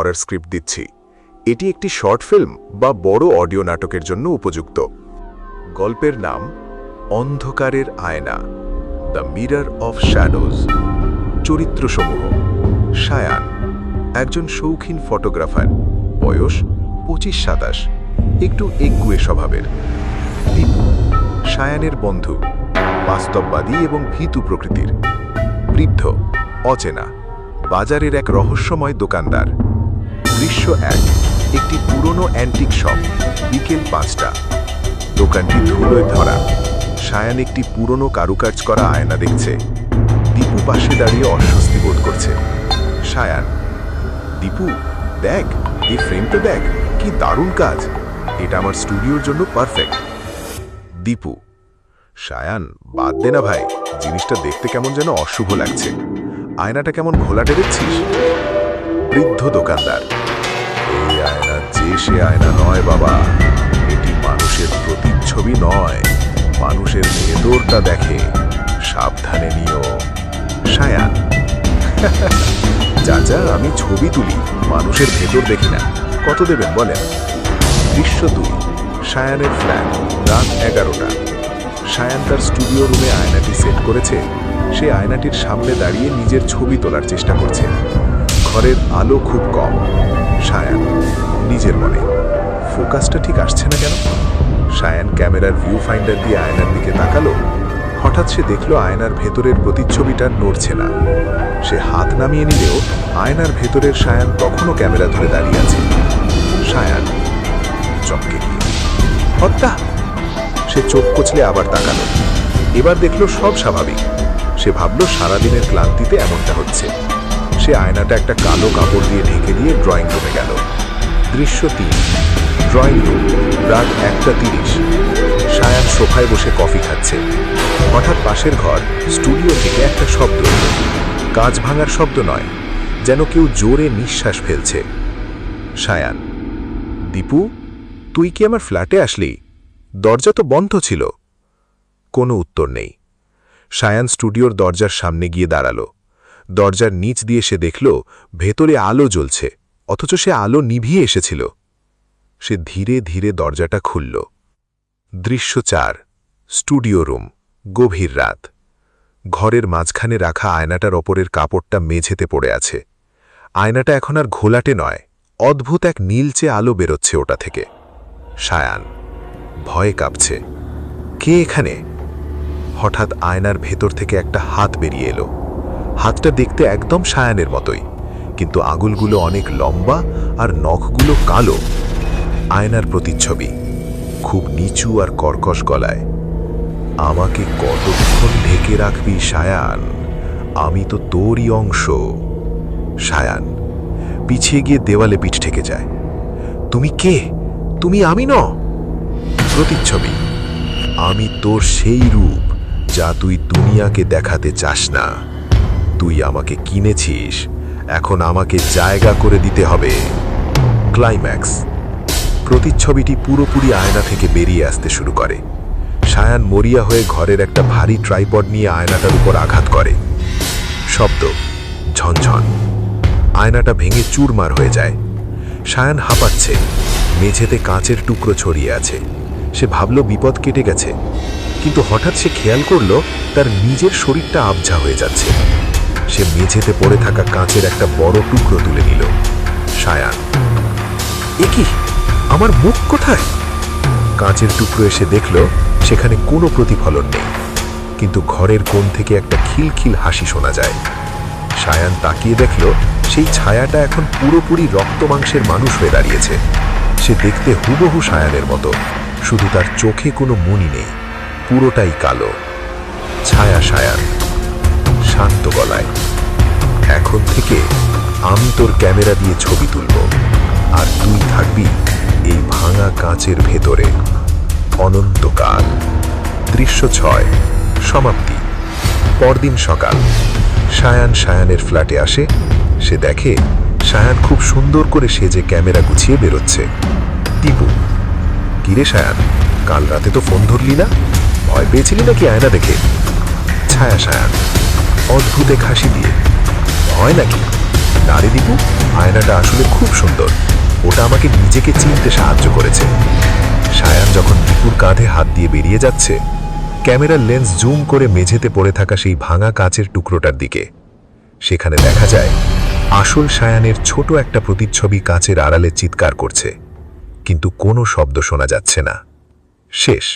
Horror script দিচ্ছি। এটি একটি শর্ট ফিল্ম বা বড় অডিও নাটকের জন্য উপযুক্ত। গল্পের নাম অন্ধকারের আয়না, দ্য মিরর অফ শ্যাডোজ। চরিত্রসমূহ: সায়ান, একজন শৌখিন ফটোগ্রাফার, বয়স 25-27, একটু একগুয়ে স্বভাবের। দীপু, সায়ানের বন্ধু, বাস্তববাদী এবং ভীতু প্রকৃতির। বৃদ্ধ, অচেনা, বাজারের এক রহস্যময় দোকানদার। দৃশ্য 1, একটি পুরনো অ্যান্টিক শপ, বিকেল 5টা। দোকানটি ধুলোয় ধরা। সায়ান একটি পুরনো কারুকাজ করা আয়না দেখছে। দীপু পাশে দাঁড়িয়ে অস্বস্তি বোধ করছে। সায়ান: দীপু, দেখ, এই ফ্রেমটা দেখ, কি দারুণ কাজ, এটা আমার স্টুডিওর জন্য পারফেক্ট। দীপু: সায়ান, বাদ দে না ভাই, জিনিসটা দেখতে কেমন যেন অশুভ লাগছে। আয়নাটা কেমন ঘোলাটে দেখছিস? বৃদ্ধ দোকানদার: এই আয়না যে সে আয়না নয় বাবা, এটি মানুষের প্রতিচ্ছবি নয়, মানুষের ভেতরটা দেখে, সাবধানে নিও। সায়ান: চাচা, আমি ছবি তুলি, মানুষের ভেতর দেখি না, কত দেবেন বলেন? দৃশ্য 2, সায়ানের ফ্ল্যাট, রাত 11টা। সায়ান তার স্টুডিও রুমে আয়নাটি সেট করেছে। সে আয়নাটির সামনে দাঁড়িয়ে নিজের ছবি তোলার চেষ্টা করছে। ঘরের আলো খুব কম। সায়ান নিজের মনে, ফোকাসটা ঠিক আসছে না কেন? সায়ান ক্যামেরার ভিউ ফাইন্ডার দিয়ে আয়নার দিকে তাকালো। হঠাৎ সে দেখল আয়নার ভেতরের প্রতিচ্ছবিটা নড়ছে না। সে হাত নামিয়ে নিলেও আয়নার ভেতরের সায়ান তখনও ক্যামেরা ধরে দাঁড়িয়ে আছে। সায়ান চমকে গিয়ে, হত্যা! সে চোখ কচলে আবার তাকালো। এবার দেখল সব স্বাভাবিক। সে ভাবল সারাদিনের ক্লান্তিতে এমনটা হচ্ছে। সে আয়নাটা একটা কালো কাপড় দিয়ে ঢেকে দিয়ে ড্রয়িং রুমে গেল। দৃশ্য 3, ড্রয়িং রুম, রাত 1:30। সায়ান সোফায় বসে কফি খাচ্ছে। হঠাৎ পাশের ঘর স্টুডিও থেকে একটা শব্দ। কাঁচ ভাঙার শব্দ নয়, যেন কেউ জোরে নিঃশ্বাস ফেলছে। সায়ান: দীপু, তুই কি আমার ফ্ল্যাটে আসলি? দরজা তো বন্ধ ছিল। কোনো উত্তর নেই। সায়ান স্টুডিওর দরজার সামনে গিয়ে দাঁড়ালো। দরজার নিচ দিয়ে সে দেখল ভেতরে আলো জ্বলছে, অথচ সে আলো নিভিয়ে এসেছিল। সে ধীরে ধীরে দরজাটা খুলল। দৃশ্য 4, স্টুডিও রুম, গভীর রাত। ঘরের মাঝখানে রাখা আয়নাটার ওপরের কাপড়টা মেঝেতে পড়ে আছে। আয়নাটা এখন আর ঘোলাটে নয়, অদ্ভুত এক নীলচে আলো বেরোচ্ছে ওটা থেকে। সায়ান ভয়ে কাঁপছে। কে এখানে? হঠাৎ আয়নার ভেতর থেকে একটা হাত বেরিয়ে এলো। হাতটা দেখতে একদম সায়ানের মতোই, কিন্তু আঙুলগুলো অনেক লম্বা আর নখগুলো কালো। আয়নার প্রতিচ্ছবি, খুব নিচু আর কর্কশ গলায়। আমাকে কতক্ষণ ঢেকে রাখবি সায়ান, আমি তো তোরই অংশ। সায়ান পিছিয়ে গিয়ে দেওয়ালে পিঠ ঠেকে যায়। তুমি কে? তুমি আমি ন? প্রতিচ্ছবি, আমি তোর সেই রূপ যা তুই দুনিয়াকে দেখাতে চাস না। তুই আমাকে কিনেছিস, এখন আমাকে জায়গা করে দিতে হবে। ক্লাইম্যাক্স, প্রতিচ্ছবিটি পুরোপুরি আয়না থেকে বেরিয়ে আসতে শুরু করে। সায়ান মরিয়া হয়ে ঘরের একটা ভারী ট্রাইপড নিয়ে আয়নাটার উপর আঘাত করে। শব্দ, ঝনঝন, আয়নাটা ভেঙে চুরমার হয়ে যায়। সায়ান হাঁপাচ্ছে। মেঝেতে কাঁচের টুকরো ছড়িয়ে আছে। সে ভাবল বিপদ কেটে গেছে, কিন্তু হঠাৎ সে খেয়াল করল তার নিজের শরীরটা আবঝা হয়ে যাচ্ছে। সে মেঝেতে পড়ে থাকা কাঁচের একটা বড় টুকরো তুলে নিল। সায়ান: এ কি, আমার মুখ কোথায়? কাঁচের টুকরো এসে দেখল সেখানে কোনো প্রতিফলন নেই, কিন্তু ঘরের কোণ থেকে একটা খিলখিল হাসি শোনা যায়। সায়ান তাকিয়ে দেখল সেই ছায়াটা এখন পুরোপুরি রক্ত মাংসের মানুষ হয়ে দাঁড়িয়েছে। সে দেখতে হুবহু সায়ানের মতো, শুধু তার চোখে কোনো মনি নেই, পুরোটাই কালো। ছায়া সায়ান শান্ত গলায়: এখন থেকে আমি তোর ক্যামেরা দিয়ে ছবি তুলব, আর তুই থাকবি এই ভাঙা কাঁচের ভেতরে অনন্তকাল। দৃশ্য 6, সমাপ্তি। পরদিন সকাল। সায়ান সায়ানের ফ্ল্যাটে আসে। সে দেখে সায়ান খুব সুন্দর করে সেজে ক্যামেরা গুছিয়ে বেরোচ্ছে। দীপু: কিরে সায়ান, কাল রাতে তো ফোন ধরলি না, ভয় পেয়েছিলি নাকি আয়না দেখে? ছায়া সায়ান অদ্ভুত এক হাসি দিয়ে: ভয় নাকি, না রে দীপু, আয়নাটা আসলে খুব সুন্দর, ওটা আমাকে নিজেকে চিনতে সাহায্য করেছে। সায়ান যখন দীপুর কাঁধে হাত দিয়ে বেরিয়ে যাচ্ছে, ক্যামেরার লেন্স জুম করে মেঝেতে পড়ে থাকা সেই ভাঙা কাচের টুকরোটার দিকে। সেখানে দেখা যায় আসল সায়ানের ছোট একটা প্রতিচ্ছবি কাচের আড়ালে চিৎকার করছে, কিন্তু কোনো শব্দ শোনা যাচ্ছে না। শেষ।